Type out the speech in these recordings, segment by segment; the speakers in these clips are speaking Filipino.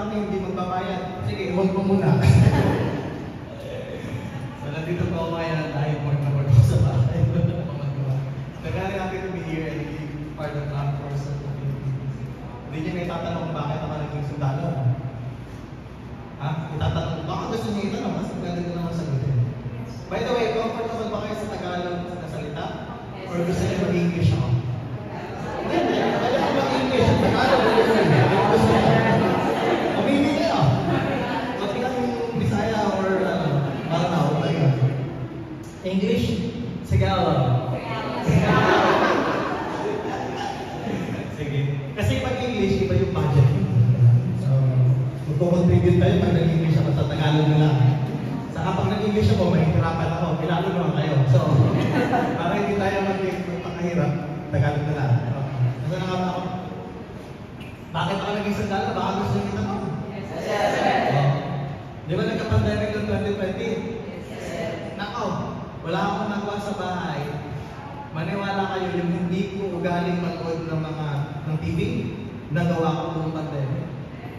karne, hindi magbabayad. Sige, hold mo muna. So, nandito po ako ngayon dahil work na work ako sa bahay. Nagari natin to be here and be part of the armed forces of the Philippines. Hindi niyo na itatanong kung bakit ako naging sundalo. Ha? Itatanong, baka gusto niyo itanong, mas maganda ko naman sagutin. By the way, comfortable ba kayo sa Tagalog na salita? Or gusto niyo mag-English ako? Kaya ako mag-English, Tagalog, gusto niyo. Mamili niyo. Pati lang Bisaya or Maranao, like English, Tagalog. Sige. Kasi pag English, iba yung budget. So, magpo-contribute tayo pag nag-English ako sa Tagalog na lang. Saka pag nag-English ako, mahihirapan ako. Kilalo naman kayo. So, para hindi tayo magpakahirap, Tagalog na lang. Kasi na nga ba ako? Bakit ako naging sandala? Baka gusto nyo kita ko? Yes. Di ba nagka-pandemic ng 2020? Yes. Nako, wala akong nagawa sa bahay. Maniwala kayo yung hindi ko ugaling manood ng TV, nagawa ko noong pandemic.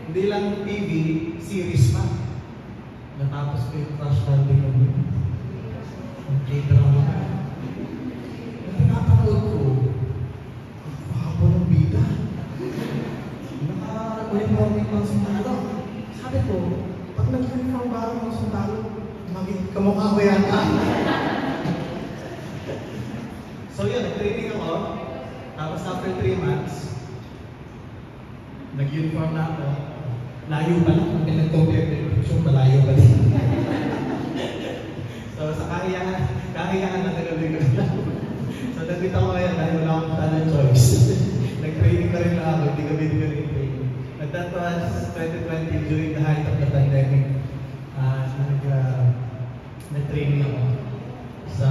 Hindi lang TV, series pa. Natapos ko yung Crash Landing ng K-drama. Ang pinapanood ko, baka ng bida. Naka-uniforming ng sundalo. Sabi ko, pag nag-uniform ba ako ng sundalo, maging kamukha ko yata. So yun, nag-training ako. Tapos after 3 months, nag-uniform na ako. Layo pa lang. Ang pinag-compare yung malayo pa din. So sa kahiyaan na talagang lang. So nandito ako ngayon dahil wala akong talent choice. Nag-training na rin ako, hindi kami training. And that was 2020 during the height of the pandemic. Nag-training ako sa